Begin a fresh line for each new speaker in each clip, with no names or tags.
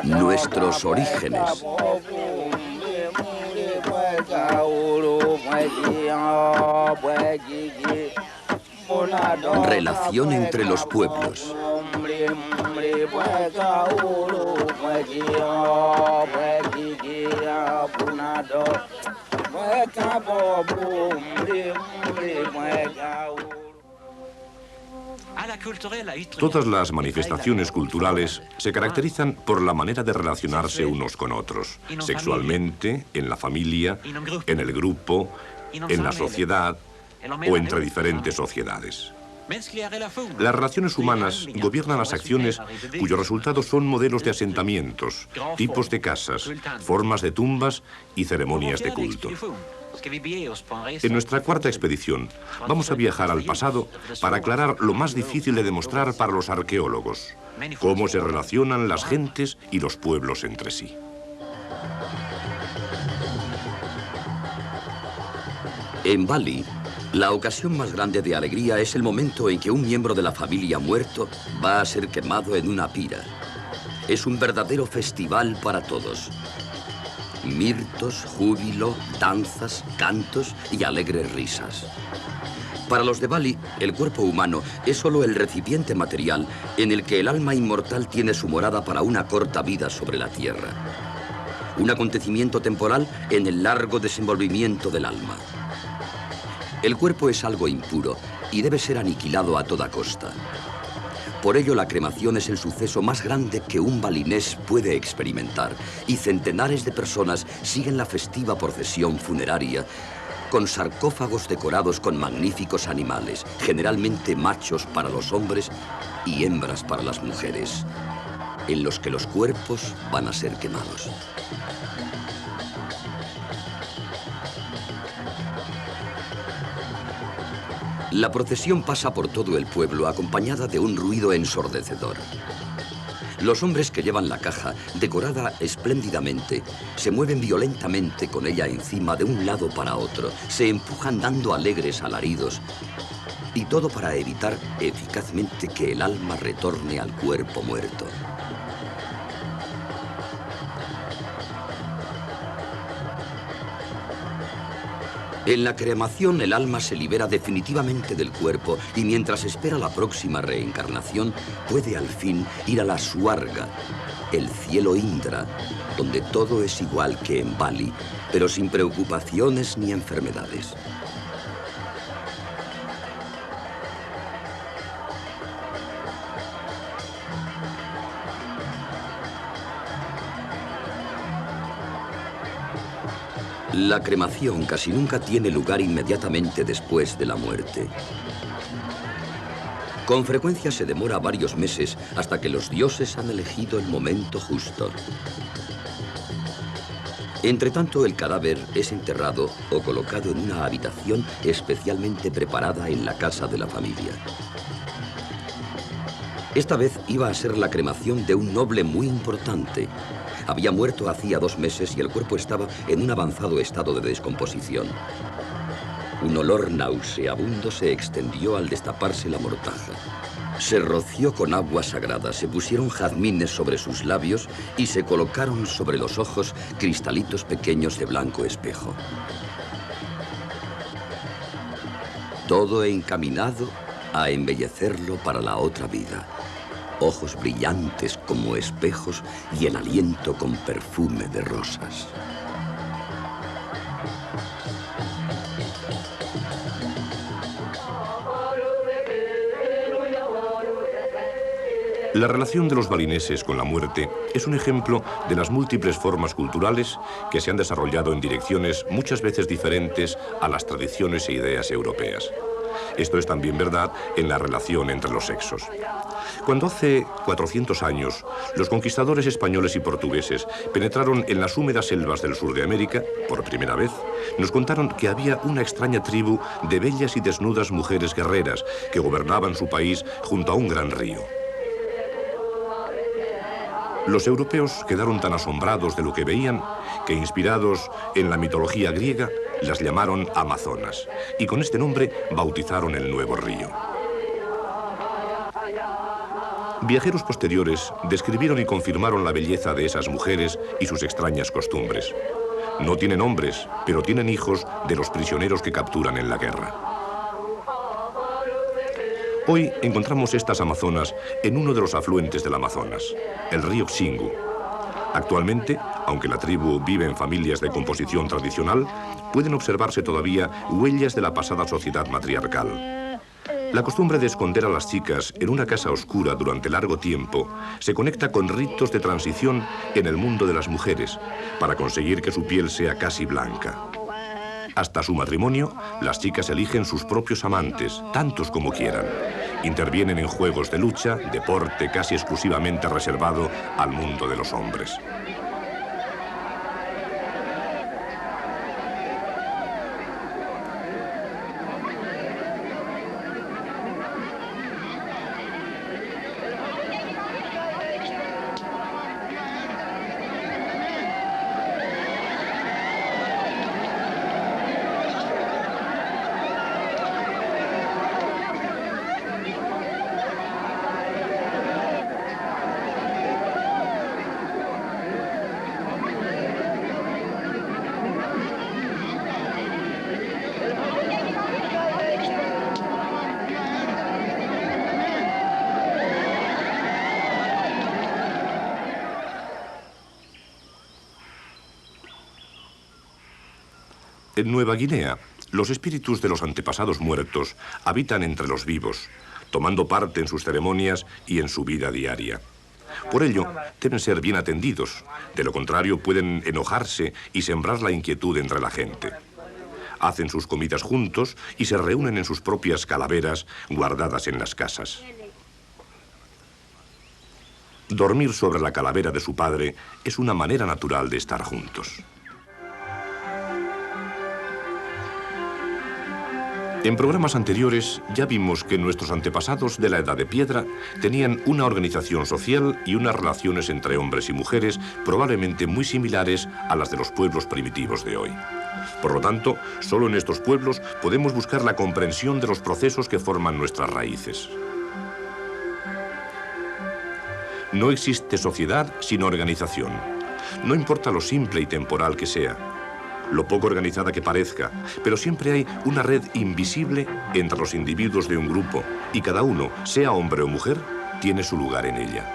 Nuestros orígenes. Relación entre los pueblos.
Todas las manifestaciones culturales se caracterizan por la manera de relacionarse unos con otros, sexualmente, en la familia, en el grupo, en la sociedad o entre diferentes sociedades. Las relaciones humanas gobiernan las acciones cuyos resultados son modelos de asentamientos, tipos de casas, formas de tumbas y ceremonias de culto. En nuestra cuarta expedición vamos a viajar al pasado para aclarar lo más difícil de demostrar para los arqueólogos, cómo se relacionan las gentes y los pueblos entre sí.
En Bali, la ocasión más grande de alegría es el momento en que un miembro de la familia muerto va a ser quemado en una pira. Es un verdadero festival para todos. Mirtos, júbilo, danzas, cantos y alegres risas. Para los de Bali, el cuerpo humano es solo el recipiente material en el que el alma inmortal tiene su morada para una corta vida sobre la tierra. Un acontecimiento temporal en el largo desenvolvimiento del alma. El cuerpo es algo impuro y debe ser aniquilado a toda costa. Por ello, la cremación es el suceso más grande que un balinés puede experimentar, y centenares de personas siguen la festiva procesión funeraria con sarcófagos decorados con magníficos animales, generalmente machos para los hombres y hembras para las mujeres, en los que los cuerpos van a ser quemados. La procesión pasa por todo el pueblo acompañada de un ruido ensordecedor. Los hombres que llevan la caja, decorada espléndidamente, se mueven violentamente con ella encima de un lado para otro, se empujan dando alegres alaridos, y todo para evitar eficazmente que el alma retorne al cuerpo muerto. En la cremación, el alma se libera definitivamente del cuerpo y mientras espera la próxima reencarnación, puede al fin ir a la Swarga, el cielo Indra, donde todo es igual que en Bali, pero sin preocupaciones ni enfermedades. La cremación casi nunca tiene lugar inmediatamente después de la muerte. Con frecuencia se demora varios meses hasta que los dioses han elegido el momento justo. Entretanto, el cadáver es enterrado o colocado en una habitación especialmente preparada en la casa de la familia. Esta vez iba a ser la cremación de un noble muy importante. Había muerto hacía 2 meses y el cuerpo estaba en un avanzado estado de descomposición. Un olor nauseabundo se extendió al destaparse la mortaja. Se roció con agua sagrada, se pusieron jazmines sobre sus labios y se colocaron sobre los ojos cristalitos pequeños de blanco espejo. Todo encaminado a embellecerlo para la otra vida. Ojos brillantes como espejos y el aliento con perfume de rosas.
La relación de los balineses con la muerte es un ejemplo de las múltiples formas culturales que se han desarrollado en direcciones muchas veces diferentes a las tradiciones e ideas europeas. Esto es también verdad en la relación entre los sexos. Cuando hace 400 años los conquistadores españoles y portugueses penetraron en las húmedas selvas del sur de América, por primera vez, nos contaron que había una extraña tribu de bellas y desnudas mujeres guerreras que gobernaban su país junto a un gran río. Los europeos quedaron tan asombrados de lo que veían que, inspirados en la mitología griega, las llamaron Amazonas y con este nombre bautizaron el nuevo río. Viajeros posteriores describieron y confirmaron la belleza de esas mujeres y sus extrañas costumbres. No tienen hombres, pero tienen hijos de los prisioneros que capturan en la guerra. Hoy encontramos estas amazonas en uno de los afluentes del Amazonas, el río Xingu. Actualmente, aunque la tribu vive en familias de composición tradicional, pueden observarse todavía huellas de la pasada sociedad matriarcal. La costumbre de esconder a las chicas en una casa oscura durante largo tiempo se conecta con ritos de transición en el mundo de las mujeres para conseguir que su piel sea casi blanca. Hasta su matrimonio, las chicas eligen sus propios amantes, tantos como quieran. Intervienen en juegos de lucha, deporte casi exclusivamente reservado al mundo de los hombres. En Nueva Guinea, los espíritus de los antepasados muertos habitan entre los vivos, tomando parte en sus ceremonias y en su vida diaria. Por ello, deben ser bien atendidos, de lo contrario pueden enojarse y sembrar la inquietud entre la gente. Hacen sus comidas juntos y se reúnen en sus propias calaveras guardadas en las casas. Dormir sobre la calavera de su padre es una manera natural de estar juntos. En programas anteriores ya vimos que nuestros antepasados de la Edad de Piedra tenían una organización social y unas relaciones entre hombres y mujeres probablemente muy similares a las de los pueblos primitivos de hoy. Por lo tanto, solo en estos pueblos podemos buscar la comprensión de los procesos que forman nuestras raíces. No existe sociedad sin organización. No importa lo simple y temporal que sea, lo poco organizada que parezca, pero siempre hay una red invisible entre los individuos de un grupo y cada uno, sea hombre o mujer, tiene su lugar en ella.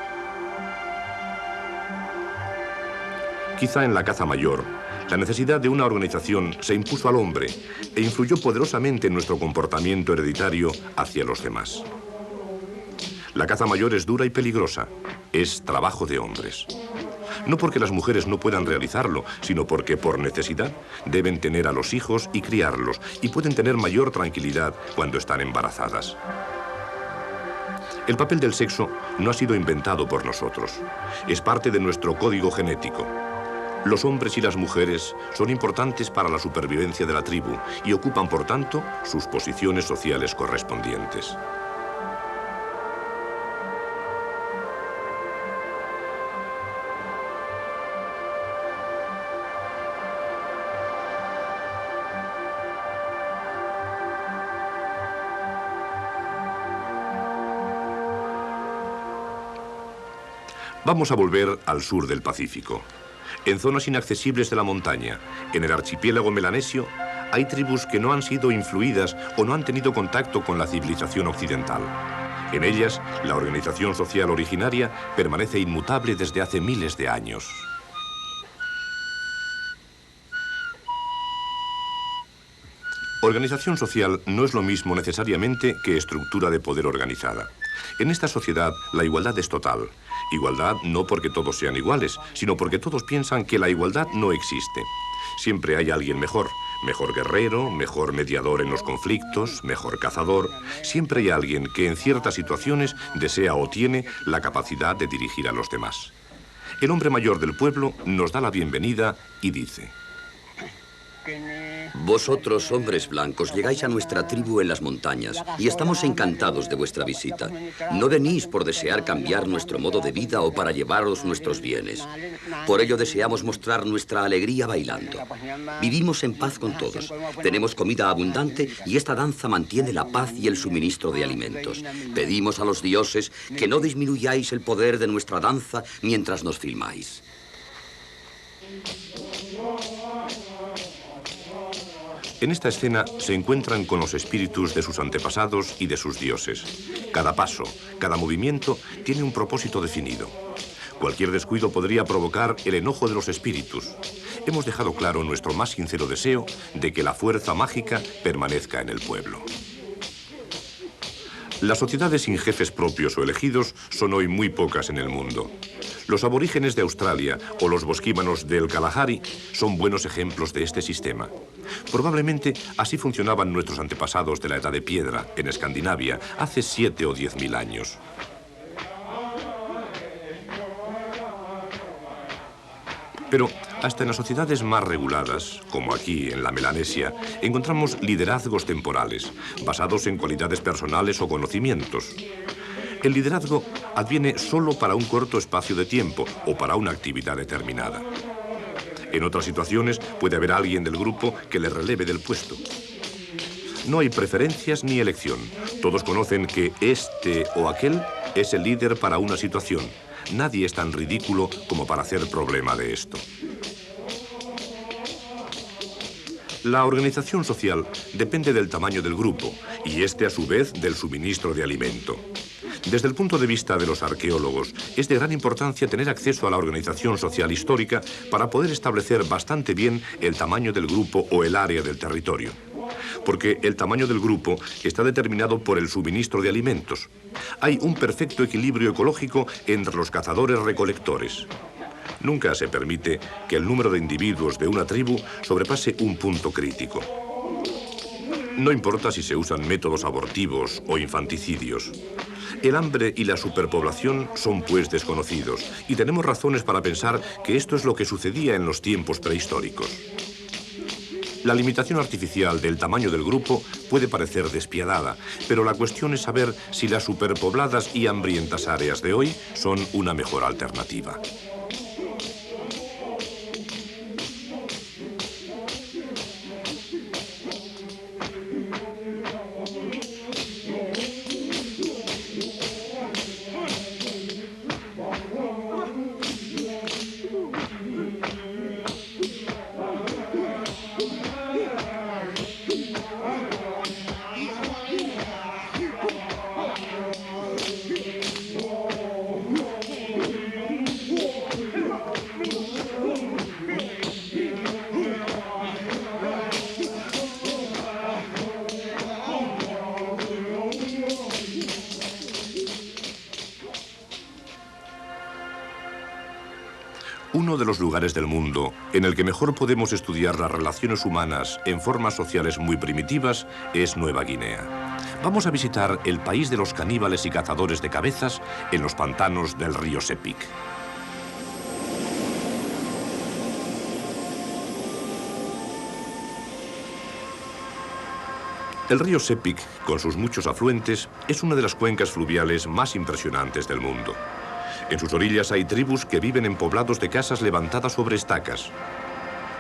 Quizá en la caza mayor, la necesidad de una organización se impuso al hombre e influyó poderosamente en nuestro comportamiento hereditario hacia los demás. La caza mayor es dura y peligrosa, es trabajo de hombres. No porque las mujeres no puedan realizarlo, sino porque por necesidad deben tener a los hijos y criarlos, y pueden tener mayor tranquilidad cuando están embarazadas. El papel del sexo no ha sido inventado por nosotros. Es parte de nuestro código genético. Los hombres y las mujeres son importantes para la supervivencia de la tribu y ocupan, por tanto, sus posiciones sociales correspondientes. Vamos a volver al sur del Pacífico. En zonas inaccesibles de la montaña, en el archipiélago melanesio, hay tribus que no han sido influidas o no han tenido contacto con la civilización occidental. En ellas, la organización social originaria permanece inmutable desde hace miles de años. Organización social no es lo mismo necesariamente que estructura de poder organizada. En esta sociedad, la igualdad es total. Igualdad no porque todos sean iguales, sino porque todos piensan que la igualdad no existe. Siempre hay alguien mejor, mejor guerrero, mejor mediador en los conflictos, mejor cazador. Siempre hay alguien que en ciertas situaciones desea o tiene la capacidad de dirigir a los demás. El hombre mayor del pueblo nos da la bienvenida y dice:
Vosotros, hombres blancos, llegáis a nuestra tribu en las montañas y estamos encantados de vuestra visita. No venís por desear cambiar nuestro modo de vida o para llevaros nuestros bienes. Por ello deseamos mostrar nuestra alegría bailando. Vivimos en paz con todos. Tenemos comida abundante y esta danza mantiene la paz y el suministro de alimentos. Pedimos a los dioses que no disminuyáis el poder de nuestra danza mientras nos filmáis.
En esta escena se encuentran con los espíritus de sus antepasados y de sus dioses. Cada paso, cada movimiento tiene un propósito definido. Cualquier descuido podría provocar el enojo de los espíritus. Hemos dejado claro nuestro más sincero deseo de que la fuerza mágica permanezca en el pueblo. Las sociedades sin jefes propios o elegidos son hoy muy pocas en el mundo. Los aborígenes de Australia o los bosquímanos del Kalahari son buenos ejemplos de este sistema. Probablemente así funcionaban nuestros antepasados de la Edad de Piedra, en Escandinavia, hace 7 o 10.000 años. Pero hasta en las sociedades más reguladas, como aquí en la Melanesia, encontramos liderazgos temporales, basados en cualidades personales o conocimientos. El liderazgo adviene solo para un corto espacio de tiempo o para una actividad determinada. En otras situaciones puede haber alguien del grupo que le releve del puesto. No hay preferencias ni elección. Todos conocen que este o aquel es el líder para una situación. Nadie es tan ridículo como para hacer problema de esto. La organización social depende del tamaño del grupo y este a su vez del suministro de alimento. Desde el punto de vista de los arqueólogos, es de gran importancia tener acceso a la organización social histórica para poder establecer bastante bien el tamaño del grupo o el área del territorio. Porque el tamaño del grupo está determinado por el suministro de alimentos. Hay un perfecto equilibrio ecológico entre los cazadores-recolectores. Nunca se permite que el número de individuos de una tribu sobrepase un punto crítico. No importa si se usan métodos abortivos o infanticidios. El hambre y la superpoblación son pues desconocidos y tenemos razones para pensar que esto es lo que sucedía en los tiempos prehistóricos. La limitación artificial del tamaño del grupo puede parecer despiadada, pero la cuestión es saber si las superpobladas y hambrientas áreas de hoy son una mejor alternativa. Uno de los lugares del mundo en el que mejor podemos estudiar las relaciones humanas en formas sociales muy primitivas es Nueva Guinea. Vamos a visitar el país de los caníbales y cazadores de cabezas en los pantanos del río Sepik. El río Sepik, con sus muchos afluentes, es una de las cuencas fluviales más impresionantes del mundo. En sus orillas hay tribus que viven en poblados de casas levantadas sobre estacas.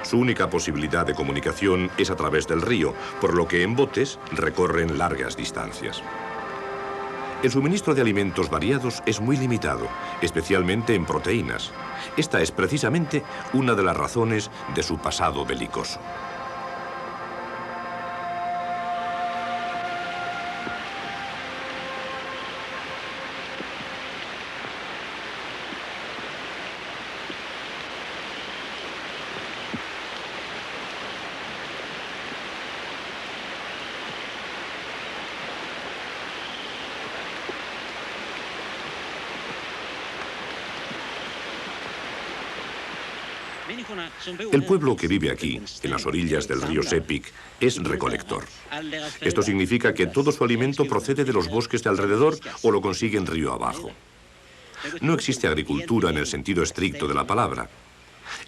Su única posibilidad de comunicación es a través del río, por lo que en botes recorren largas distancias. El suministro de alimentos variados es muy limitado, especialmente en proteínas. Esta es precisamente una de las razones de su pasado belicoso. El pueblo que vive aquí, en las orillas del río Sepik, es recolector. Esto significa que todo su alimento procede de los bosques de alrededor o lo consigue en río abajo. No existe agricultura en el sentido estricto de la palabra.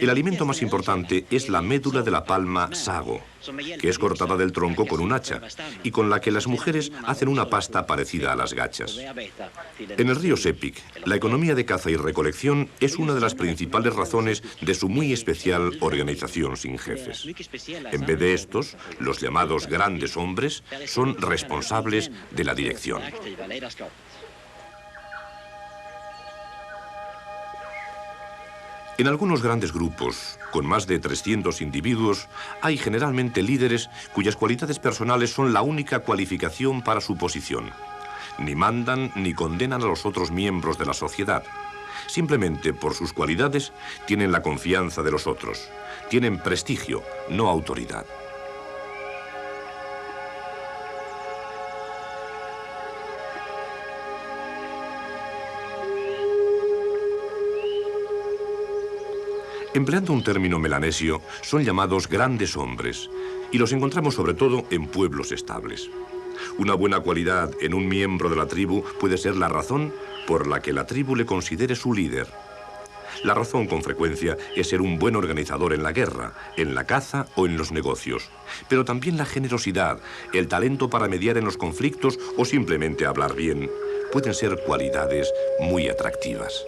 El alimento más importante es la médula de la palma sago, que es cortada del tronco con un hacha y con la que las mujeres hacen una pasta parecida a las gachas. En el río Sepik, la economía de caza y recolección es una de las principales razones de su muy especial organización sin jefes. En vez de estos, los llamados grandes hombres son responsables de la dirección. En algunos grandes grupos, con más de 300 individuos, hay generalmente líderes cuyas cualidades personales son la única cualificación para su posición. Ni mandan ni condenan a los otros miembros de la sociedad. Simplemente por sus cualidades tienen la confianza de los otros. Tienen prestigio, no autoridad. Empleando un término melanesio, son llamados grandes hombres, y los encontramos sobre todo en pueblos estables. Una buena cualidad en un miembro de la tribu puede ser la razón por la que la tribu le considere su líder. La razón, con frecuencia, es ser un buen organizador en la guerra, en la caza o en los negocios. Pero también la generosidad, el talento para mediar en los conflictos o simplemente hablar bien, pueden ser cualidades muy atractivas.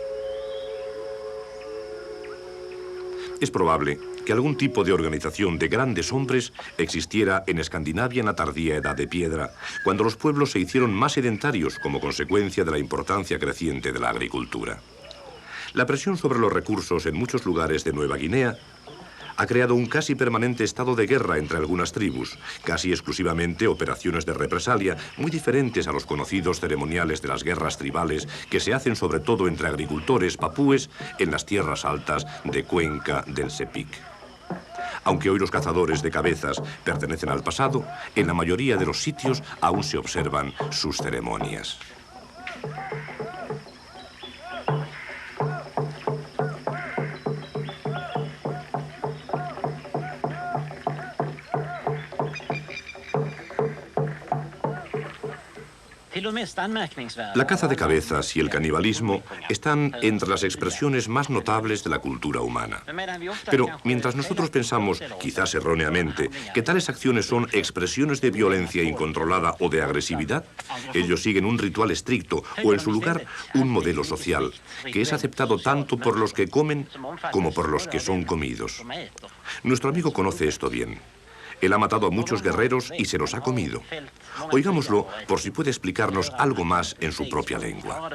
Es probable que algún tipo de organización de grandes hombres existiera en Escandinavia en la tardía Edad de Piedra, cuando los pueblos se hicieron más sedentarios como consecuencia de la importancia creciente de la agricultura. La presión sobre los recursos en muchos lugares de Nueva Guinea ha creado un casi permanente estado de guerra entre algunas tribus, casi exclusivamente operaciones de represalia, muy diferentes a los conocidos ceremoniales de las guerras tribales que se hacen sobre todo entre agricultores papúes en las tierras altas de Cuenca del Sepik. Aunque hoy los cazadores de cabezas pertenecen al pasado, en la mayoría de los sitios aún se observan sus ceremonias. La caza de cabezas y el canibalismo están entre las expresiones más notables de la cultura humana. Pero mientras nosotros pensamos, quizás erróneamente, que tales acciones son expresiones de violencia incontrolada o de agresividad, ellos siguen un ritual estricto o, en su lugar, un modelo social, que es aceptado tanto por los que comen como por los que son comidos. Nuestro amigo conoce esto bien. Él ha matado a muchos guerreros y se los ha comido. Oigámoslo por si puede explicarnos algo más en su propia lengua.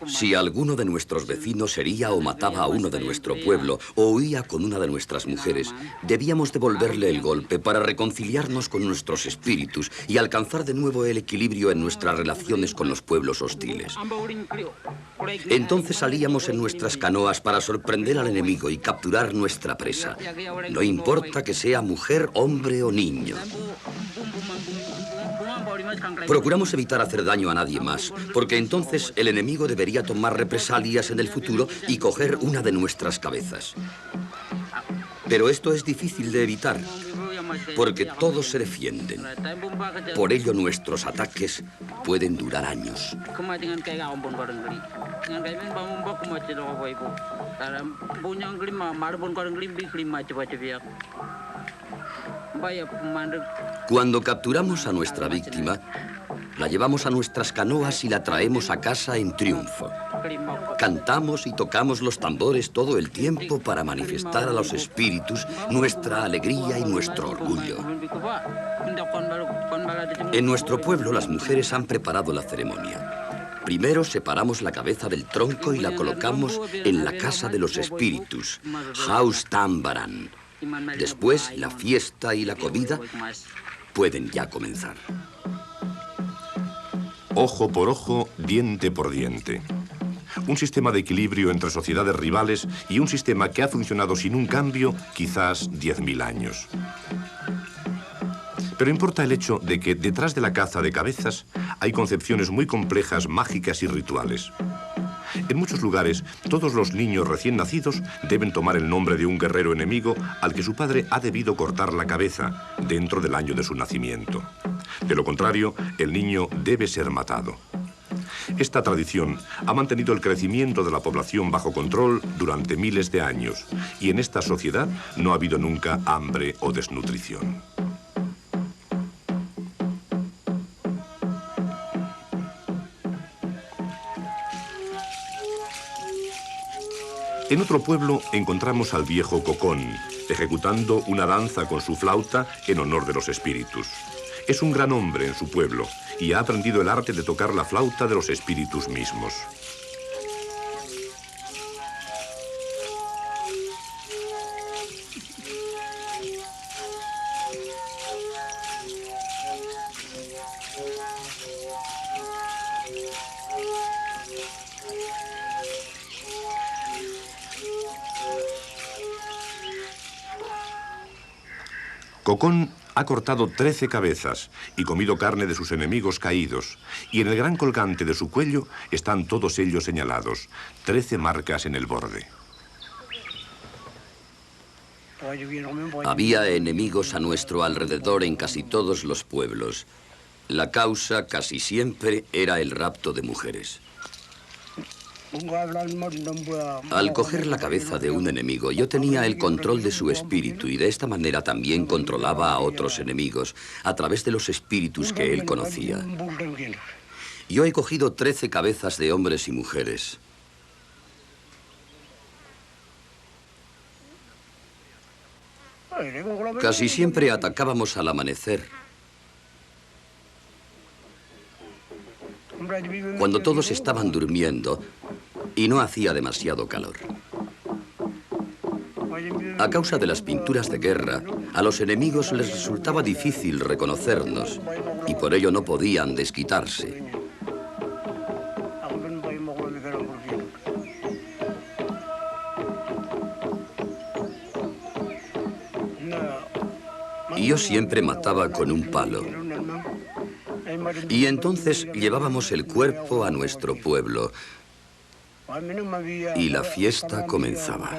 Si alguno de nuestros vecinos hería o mataba a uno de nuestro pueblo o huía con una de nuestras mujeres, debíamos devolverle el golpe para reconciliarnos con nuestros espíritus y alcanzar de nuevo el equilibrio en nuestras relaciones con los pueblos hostiles. Entonces salíamos en nuestras canoas para sorprender al enemigo y capturar nuestra presa. No importa que sea mujer, hombre o niño. Procuramos evitar hacer daño a nadie más, porque entonces el enemigo debería tomar represalias en el futuro y coger una de nuestras cabezas. Pero esto es difícil de evitar, porque todos se defienden. Por ello nuestros ataques pueden durar años. Cuando capturamos a nuestra víctima, la llevamos a nuestras canoas y la traemos a casa en triunfo. Cantamos y tocamos los tambores todo el tiempo para manifestar a los espíritus nuestra alegría y nuestro orgullo. En nuestro pueblo las mujeres han preparado la ceremonia. Primero separamos la cabeza del tronco y la colocamos en la casa de los espíritus, Haus Tambaran. Después, la fiesta y la comida pueden ya comenzar.
Ojo por ojo, diente por diente. Un sistema de equilibrio entre sociedades rivales y un sistema que ha funcionado sin un cambio quizás 10.000 años. Pero importa el hecho de que detrás de la caza de cabezas hay concepciones muy complejas, mágicas y rituales. En muchos lugares, todos los niños recién nacidos deben tomar el nombre de un guerrero enemigo al que su padre ha debido cortar la cabeza dentro del año de su nacimiento. De lo contrario, el niño debe ser matado. Esta tradición ha mantenido el crecimiento de la población bajo control durante miles de años y en esta sociedad no ha habido nunca hambre o desnutrición. En otro pueblo encontramos al viejo Cocón, ejecutando una danza con su flauta en honor de los espíritus. Es un gran hombre en su pueblo y ha aprendido el arte de tocar la flauta de los espíritus mismos. Cocón ha cortado 13 cabezas y comido carne de sus enemigos caídos, y en el gran colgante de su cuello están todos ellos señalados, 13 marcas en el borde.
Había enemigos a nuestro alrededor en casi todos los pueblos. La causa casi siempre era el rapto de mujeres. Al coger la cabeza de un enemigo, yo tenía el control de su espíritu y de esta manera también controlaba a otros enemigos a través de los espíritus que él conocía. Yo he cogido 13 cabezas de hombres y mujeres. Casi siempre atacábamos al amanecer. Cuando todos estaban durmiendo y no hacía demasiado calor. A causa de las pinturas de guerra, a los enemigos les resultaba difícil reconocernos y por ello no podían desquitarse. Y yo siempre mataba con un palo. Y entonces llevábamos el cuerpo a nuestro pueblo y la fiesta comenzaba.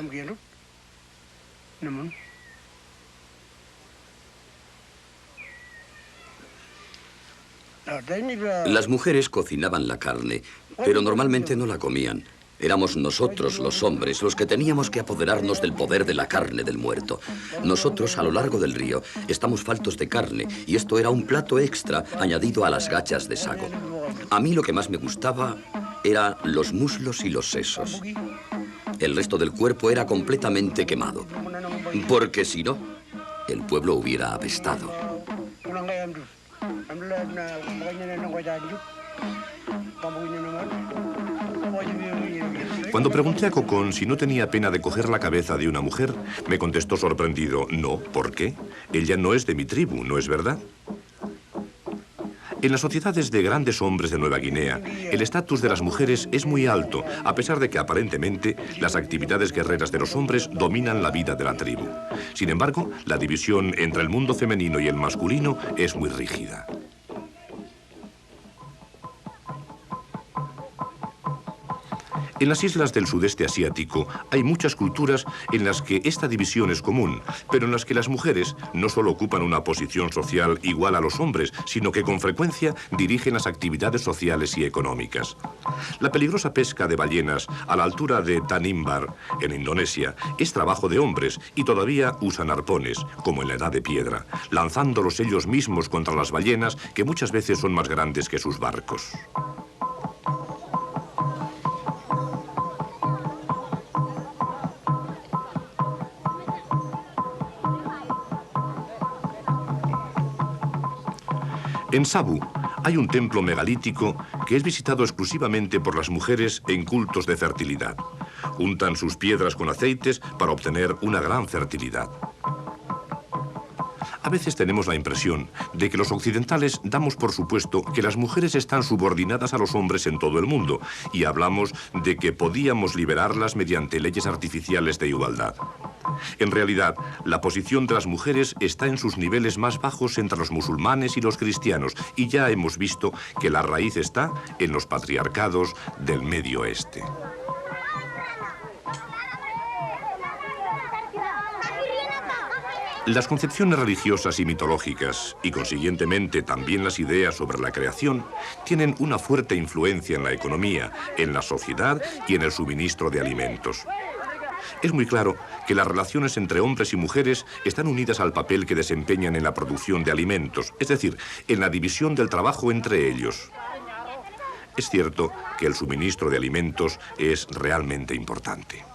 Las mujeres cocinaban la carne, pero normalmente no la comían. Éramos nosotros, los hombres, los que teníamos que apoderarnos del poder de la carne del muerto. Nosotros, a lo largo del río, estamos faltos de carne, y esto era un plato extra añadido a las gachas de sago. A mí lo que más me gustaba eran los muslos y los sesos. El resto del cuerpo era completamente quemado, porque si no, el pueblo hubiera apestado.
Cuando pregunté a Cocón si no tenía pena de coger la cabeza de una mujer, me contestó sorprendido, no, ¿por qué? Ella no es de mi tribu, ¿no es verdad? En las sociedades de grandes hombres de Nueva Guinea, el estatus de las mujeres es muy alto, a pesar de que aparentemente las actividades guerreras de los hombres dominan la vida de la tribu. Sin embargo, la división entre el mundo femenino y el masculino es muy rígida. En las islas del sudeste asiático hay muchas culturas en las que esta división es común, pero en las que las mujeres no solo ocupan una posición social igual a los hombres, sino que con frecuencia dirigen las actividades sociales y económicas. La peligrosa pesca de ballenas a la altura de Tanimbar, en Indonesia, es trabajo de hombres y todavía usan arpones, como en la Edad de Piedra, lanzándolos ellos mismos contra las ballenas que muchas veces son más grandes que sus barcos. En Sabu hay un templo megalítico que es visitado exclusivamente por las mujeres en cultos de fertilidad. Untan sus piedras con aceites para obtener una gran fertilidad. A veces tenemos la impresión de que los occidentales damos por supuesto que las mujeres están subordinadas a los hombres en todo el mundo y hablamos de que podíamos liberarlas mediante leyes artificiales de igualdad. En realidad, la posición de las mujeres está en sus niveles más bajos entre los musulmanes y los cristianos, y ya hemos visto que la raíz está en los patriarcados del Medio Oeste. Las concepciones religiosas y mitológicas, y consiguientemente también las ideas sobre la creación, tienen una fuerte influencia en la economía, en la sociedad y en el suministro de alimentos. Es muy claro que las relaciones entre hombres y mujeres están unidas al papel que desempeñan en la producción de alimentos, es decir, en la división del trabajo entre ellos. Es cierto que el suministro de alimentos es realmente importante.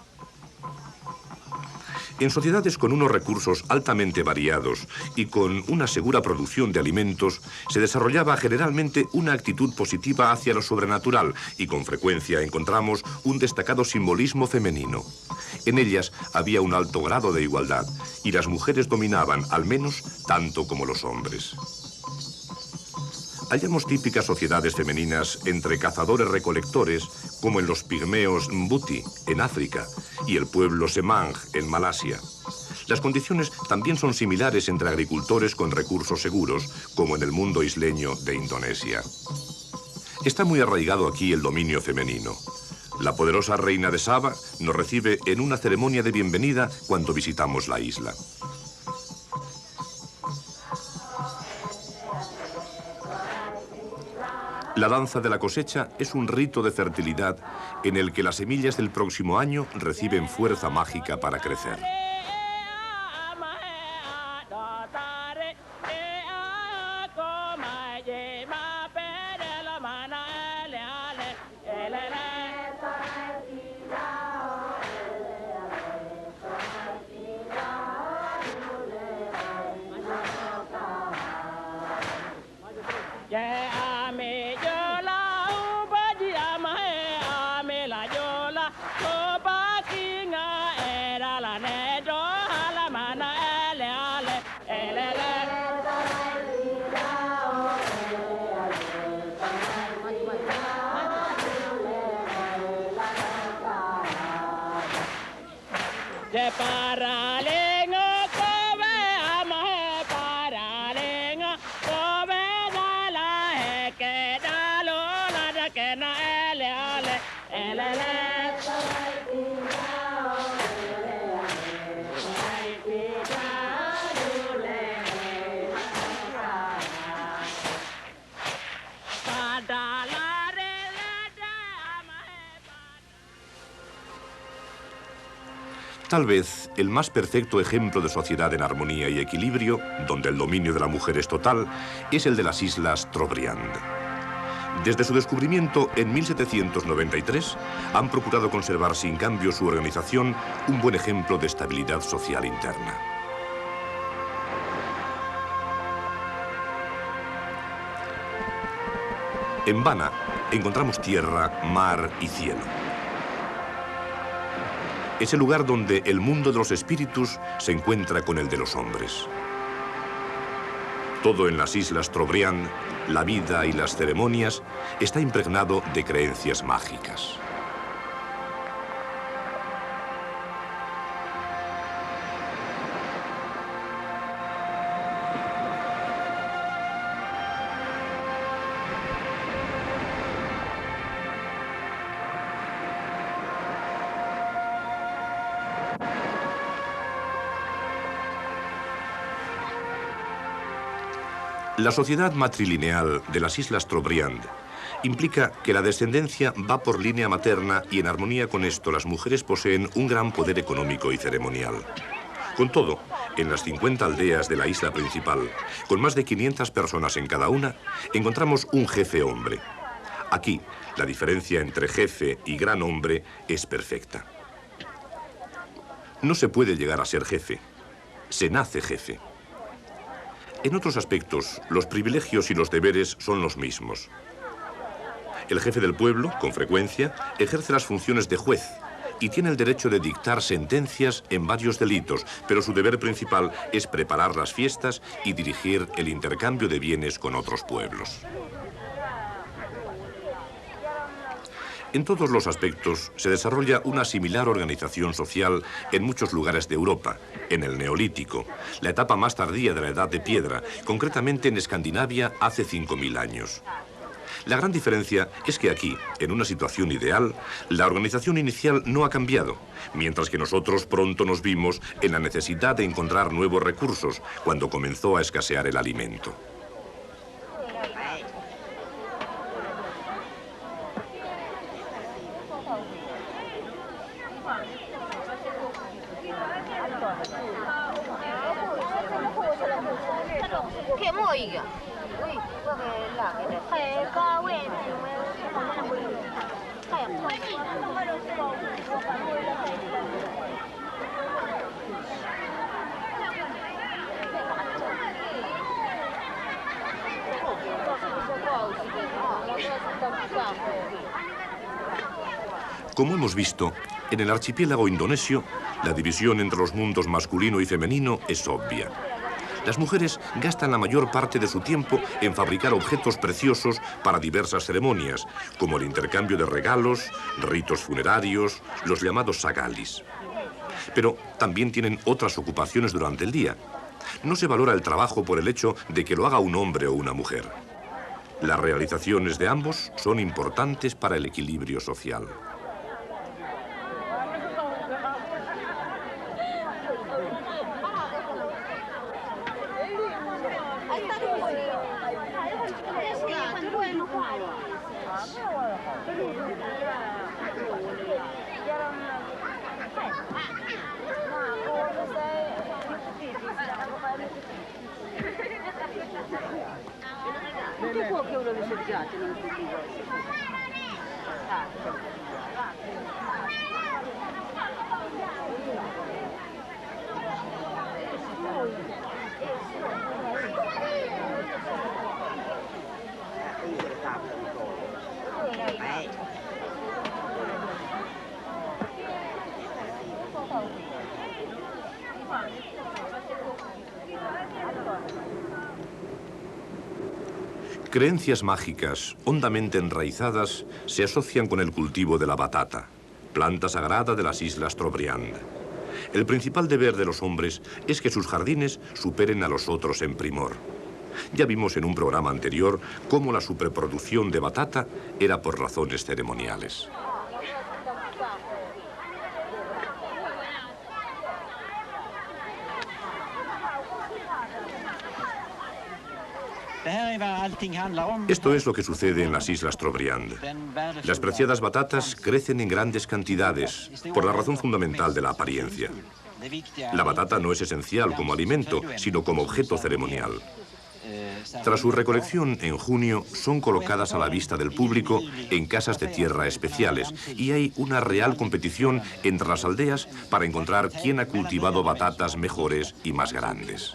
En sociedades con unos recursos altamente variados y con una segura producción de alimentos, se desarrollaba generalmente una actitud positiva hacia lo sobrenatural y con frecuencia encontramos un destacado simbolismo femenino. En ellas había un alto grado de igualdad y las mujeres dominaban, al menos, tanto como los hombres. Hallamos típicas sociedades femeninas entre cazadores-recolectores, como en los pigmeos Mbuti, en África, y el pueblo Semang, en Malasia. Las condiciones también son similares entre agricultores con recursos seguros, como en el mundo isleño de Indonesia. Está muy arraigado aquí el dominio femenino. La poderosa reina de Saba nos recibe en una ceremonia de bienvenida cuando visitamos la isla. La danza de la cosecha es un rito de fertilidad en el que las semillas del próximo año reciben fuerza mágica para crecer. Tal vez el más perfecto ejemplo de sociedad en armonía y equilibrio, donde el dominio de la mujer es total, es el de las Islas Trobriand. Desde su descubrimiento en 1793, han procurado conservar sin cambio su organización, un buen ejemplo de estabilidad social interna. En Bana encontramos tierra, mar y cielo. Es el lugar donde el mundo de los espíritus se encuentra con el de los hombres. Todo en las Islas Trobriand, la vida y las ceremonias, está impregnado de creencias mágicas. La sociedad matrilineal de las Islas Trobriand implica que la descendencia va por línea materna y en armonía con esto las mujeres poseen un gran poder económico y ceremonial. Con todo, en las 50 aldeas de la isla principal, con más de 500 personas en cada una, encontramos un jefe hombre. Aquí, la diferencia entre jefe y gran hombre es perfecta. No se puede llegar a ser jefe, se nace jefe. En otros aspectos, los privilegios y los deberes son los mismos. El jefe del pueblo, con frecuencia, ejerce las funciones de juez y tiene el derecho de dictar sentencias en varios delitos, pero su deber principal es preparar las fiestas y dirigir el intercambio de bienes con otros pueblos. En todos los aspectos se desarrolla una similar organización social en muchos lugares de Europa, en el Neolítico, la etapa más tardía de la Edad de Piedra, concretamente en Escandinavia hace 5000 años. La gran diferencia es que aquí, en una situación ideal, la organización inicial no ha cambiado, mientras que nosotros pronto nos vimos en la necesidad de encontrar nuevos recursos cuando comenzó a escasear el alimento. Como hemos visto, en el archipiélago indonesio, la división entre los mundos masculino y femenino es obvia. Las mujeres gastan la mayor parte de su tiempo en fabricar objetos preciosos para diversas ceremonias, como el intercambio de regalos, ritos funerarios, los llamados sagalis. Pero también tienen otras ocupaciones durante el día. No se valora el trabajo por el hecho de que lo haga un hombre o una mujer. Las realizaciones de ambos son importantes para el equilibrio social. Creencias mágicas, hondamente enraizadas, se asocian con el cultivo de la batata, planta sagrada de las Islas Trobriand. El principal deber de los hombres es que sus jardines superen a los otros en primor. Ya vimos en un programa anterior cómo la superproducción de batata era por razones ceremoniales. Esto es lo que sucede en las Islas Trobriand. Las preciadas batatas crecen en grandes cantidades, por la razón fundamental de la apariencia. La batata no es esencial como alimento, sino como objeto ceremonial. Tras su recolección en junio, son colocadas a la vista del público en casas de tierra especiales y hay una real competición entre las aldeas para encontrar quién ha cultivado batatas mejores y más grandes.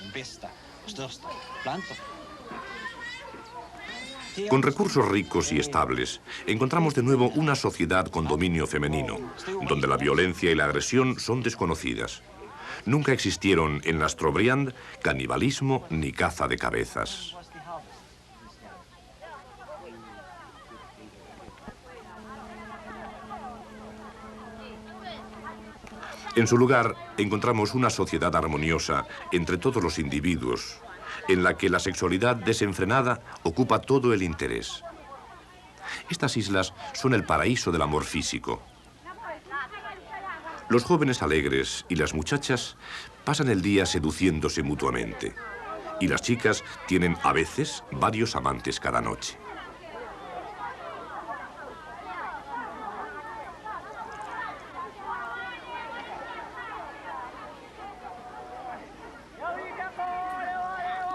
Con recursos ricos y estables, encontramos de nuevo una sociedad con dominio femenino, donde la violencia y la agresión son desconocidas. Nunca existieron en las Trobriand canibalismo ni caza de cabezas. En su lugar, encontramos una sociedad armoniosa entre todos los individuos, en la que la sexualidad desenfrenada ocupa todo el interés. Estas islas son el paraíso del amor físico. Los jóvenes alegres y las muchachas pasan el día seduciéndose mutuamente. Y las chicas tienen a veces varios amantes cada noche.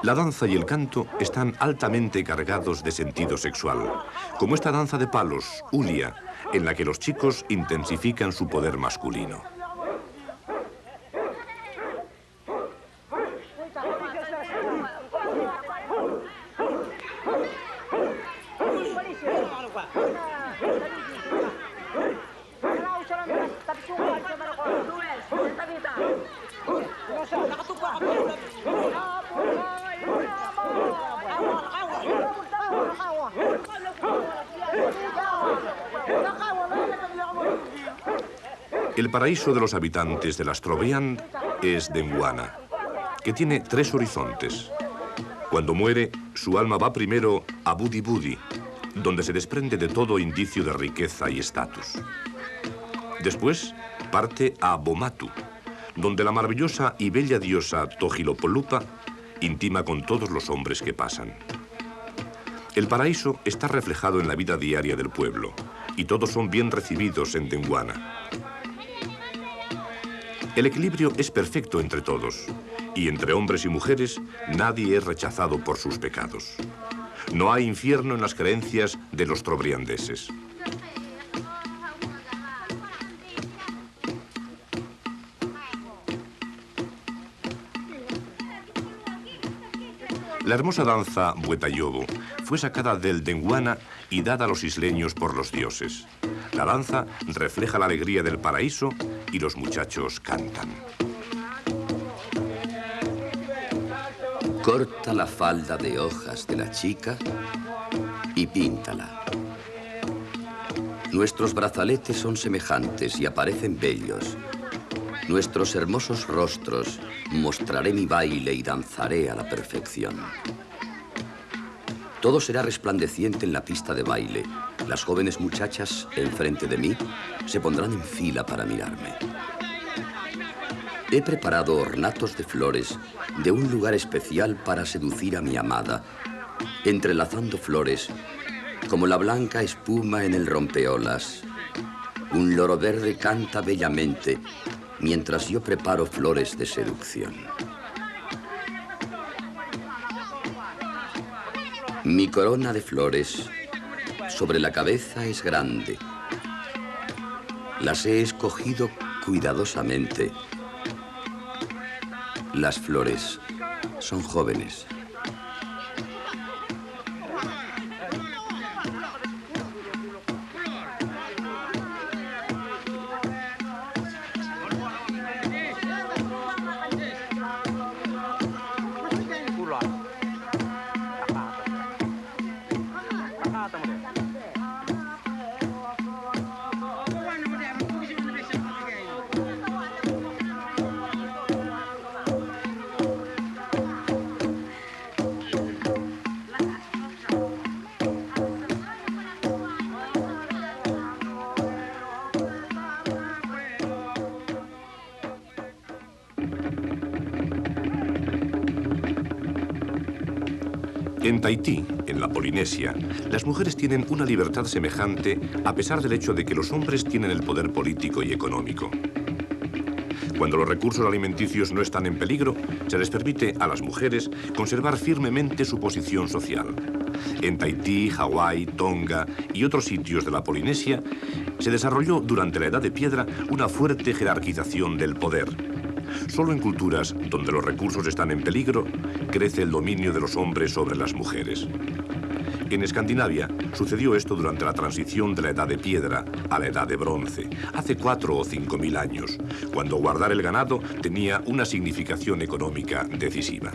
La danza y el canto están altamente cargados de sentido sexual, como esta danza de palos, Hulia, en la que los chicos intensifican su poder masculino. El paraíso de los habitantes de las Trobriand es Dengwana, que tiene 3 horizontes. Cuando muere, su alma va primero a Budi Budi, donde se desprende de todo indicio de riqueza y estatus. Después parte a Bomatu, donde la maravillosa y bella diosa Togilopolupa intima con todos los hombres que pasan. El paraíso está reflejado en la vida diaria del pueblo, y todos son bien recibidos en Denguana. El equilibrio es perfecto entre todos, y entre hombres y mujeres nadie es rechazado por sus pecados. No hay infierno en las creencias de los trobriandeses. La hermosa danza Buetayobo fue sacada del Denguana y dada a los isleños por los dioses. La danza refleja la alegría del paraíso y los muchachos cantan.
Corta la falda de hojas de la chica y píntala. Nuestros brazaletes son semejantes y aparecen bellos. Nuestros hermosos rostros mostraré mi baile y danzaré a la perfección. Todo será resplandeciente en la pista de baile. Las jóvenes muchachas, enfrente de mí, se pondrán en fila para mirarme. He preparado ornatos de flores de un lugar especial para seducir a mi amada, entrelazando flores como la blanca espuma en el rompeolas. Un loro verde canta bellamente mientras yo preparo flores de seducción. Mi corona de flores sobre la cabeza es grande. Las he escogido cuidadosamente. Las flores son jóvenes.
En Tahití, en la Polinesia, las mujeres tienen una libertad semejante a pesar del hecho de que los hombres tienen el poder político y económico. Cuando los recursos alimenticios no están en peligro, se les permite a las mujeres conservar firmemente su posición social. En Tahití, Hawái, Tonga y otros sitios de la Polinesia, se desarrolló durante la Edad de Piedra una fuerte jerarquización del poder. Solo en culturas donde los recursos están en peligro, crece el dominio de los hombres sobre las mujeres. En Escandinavia sucedió esto durante la transición de la Edad de Piedra a la Edad de Bronce, hace 4.000 o 5.000 años, cuando guardar el ganado tenía una significación económica decisiva.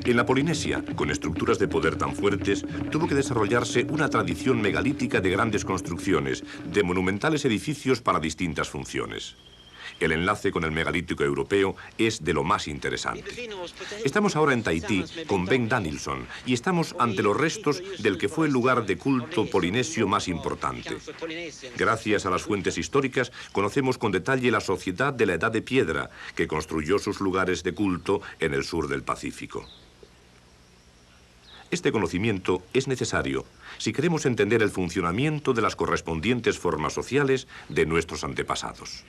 En la Polinesia, con estructuras de poder tan fuertes, tuvo que desarrollarse una tradición megalítica de grandes construcciones, de monumentales edificios para distintas funciones. El enlace con el megalítico europeo es de lo más interesante. Estamos ahora en Tahití con Ben Danielson y estamos ante los restos del que fue el lugar de culto polinesio más importante. Gracias a las fuentes históricas, conocemos con detalle la sociedad de la Edad de Piedra, que construyó sus lugares de culto en el sur del Pacífico. Este conocimiento es necesario si queremos entender el funcionamiento de las correspondientes formas sociales de nuestros antepasados.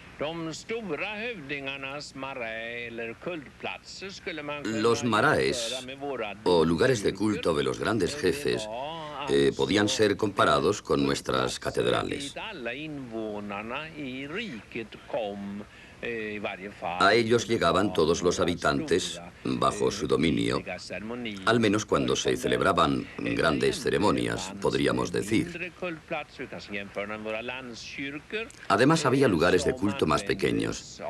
Los maraes, o lugares de culto de los grandes jefes, podían ser comparados con nuestras catedrales. A ellos llegaban todos los habitantes bajo su dominio, al menos cuando se celebraban grandes ceremonias, podríamos decir. Además, había lugares de culto más pequeños.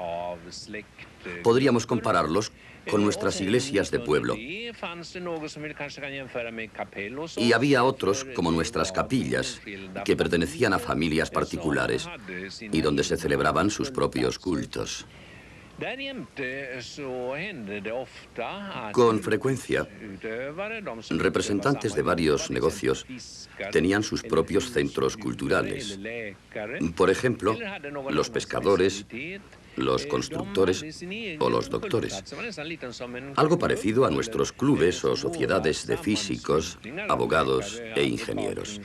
Podríamos compararlos con nuestras iglesias de pueblo. Y había otros, como nuestras capillas, que pertenecían a familias particulares y donde se celebraban sus propios cultos. Con frecuencia, representantes de varios negocios tenían sus propios centros culturales. Por ejemplo, los pescadores, los constructores o los doctores. Algo parecido a nuestros clubes o sociedades de físicos, abogados e ingenieros.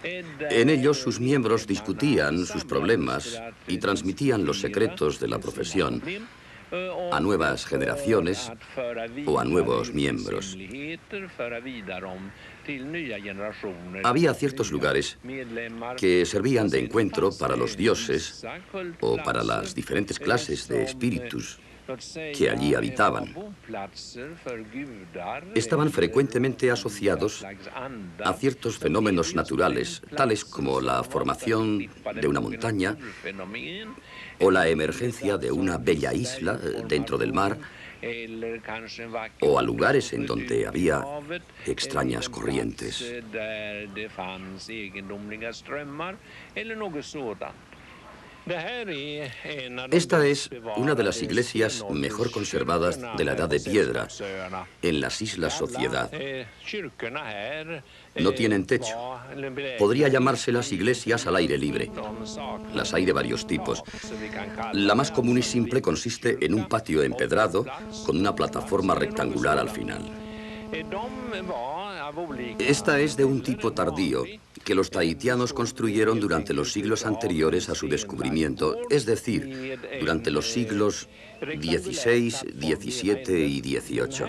En ellos sus miembros discutían sus problemas y transmitían los secretos de la profesión a nuevas generaciones o a nuevos miembros. Había ciertos lugares que servían de encuentro para los dioses o para las diferentes clases de espíritus que allí habitaban. Estaban frecuentemente asociados a ciertos fenómenos naturales, tales como la formación de una montaña o la emergencia de una bella isla dentro del mar, o a lugares en donde había extrañas corrientes. Esta es una de las iglesias mejor conservadas de la Edad de Piedra, en las Islas Sociedad. No tienen techo. Podría llamárselas iglesias al aire libre. Las hay de varios tipos. La más común y simple consiste en un patio empedrado con una plataforma rectangular al final. Esta es de un tipo tardío que los tahitianos construyeron durante los siglos anteriores a su descubrimiento, es decir, durante los siglos XVI, XVII y XVIII.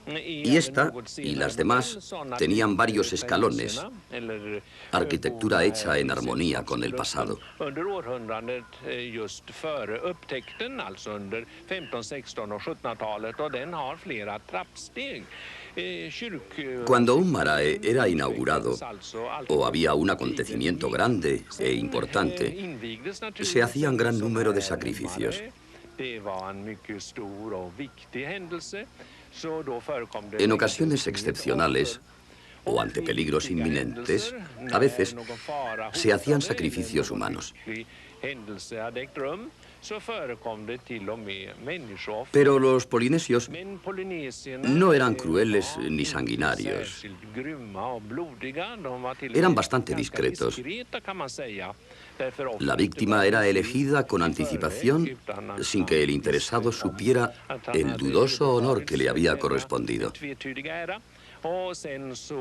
Y esta y las demás tenían varios escalones, arquitectura hecha en armonía con el pasado. Cuando un marae era inaugurado o había un acontecimiento grande e importante, se hacían gran número de sacrificios. En ocasiones excepcionales o ante peligros inminentes, a veces se hacían sacrificios humanos. Pero los polinesios no eran crueles ni sanguinarios. Eran bastante discretos. La víctima era elegida con anticipación sin que el interesado supiera el dudoso honor que le había correspondido.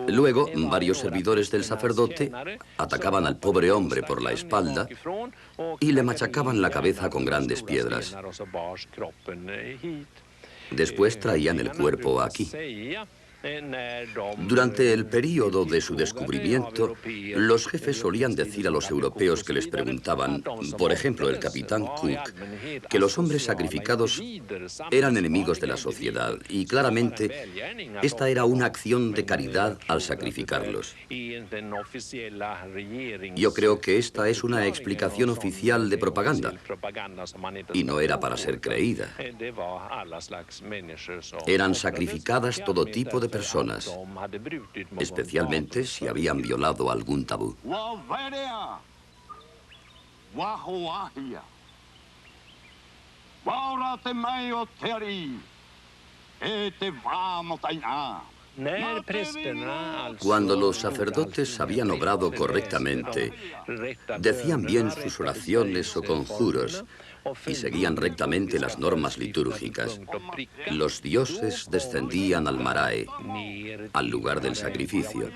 Luego, varios servidores del sacerdote atacaban al pobre hombre por la espalda y le machacaban la cabeza con grandes piedras. Después traían el cuerpo aquí. Durante el período de su descubrimiento, los jefes solían decir a los europeos que les preguntaban, por ejemplo el capitán Cook, que los hombres sacrificados eran enemigos de la sociedad y claramente esta era una acción de caridad al sacrificarlos. Yo creo que esta es una explicación oficial de propaganda y no era para ser creída. Eran sacrificadas todo tipo de personas, especialmente si habían violado algún tabú. Cuando los sacerdotes habían obrado correctamente, decían bien sus oraciones o conjuros y seguían rectamente las normas litúrgicas, los dioses descendían al marae, al lugar del sacrificio.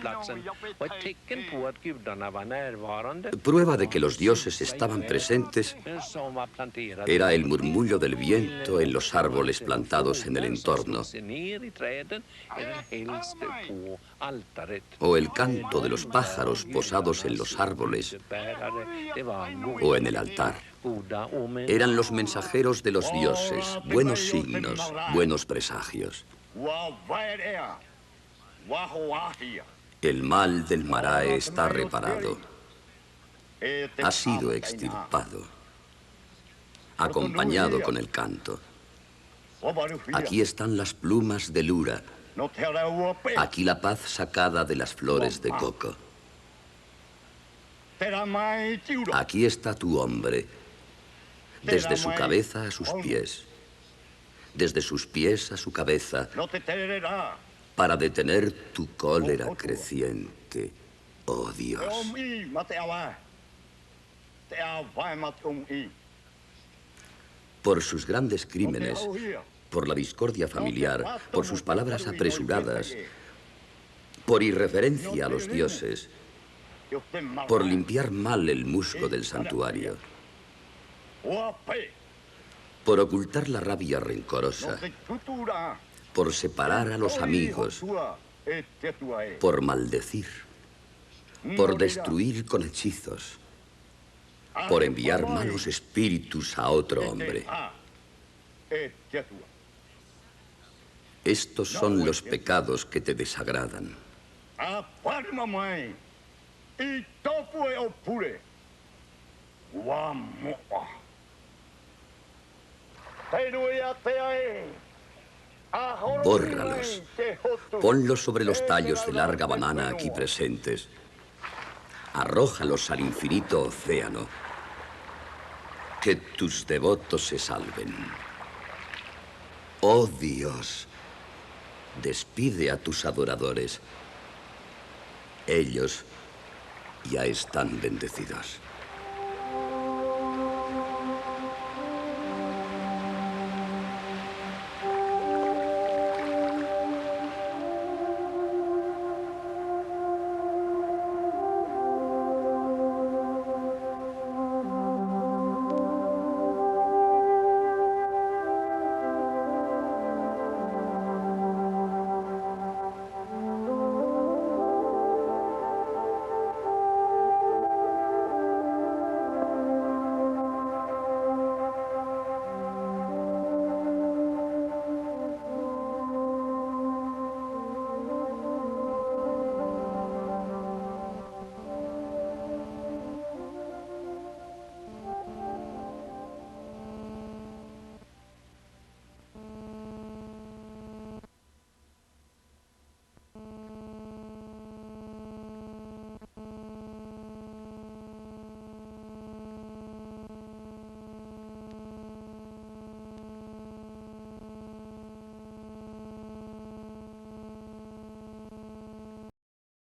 Prueba de que los dioses estaban presentes era el murmullo del viento en los árboles plantados en el entorno, o el canto de los pájaros posados en los árboles o en el altar. Eran los mensajeros de los dioses, buenos signos, buenos presagios. El mal del marae está reparado. Ha sido extirpado, acompañado con el canto. Aquí están las plumas de Lura. Aquí la paz sacada de las flores de coco. Aquí está tu hombre, desde su cabeza a sus pies, desde sus pies a su cabeza, para detener tu cólera creciente, oh Dios. Por sus grandes crímenes, por la discordia familiar, por sus palabras apresuradas, por irreverencia a los dioses, por limpiar mal el musgo del santuario, por ocultar la rabia rencorosa, por separar a los amigos, por maldecir, por destruir con hechizos, por enviar malos espíritus a otro hombre. Estos son los pecados que te desagradan. Bórralos. Ponlos sobre los tallos de larga banana aquí presentes. Arrójalos al infinito océano. Que tus devotos se salven. Oh Dios, despide a tus adoradores. Ellos ya están bendecidos.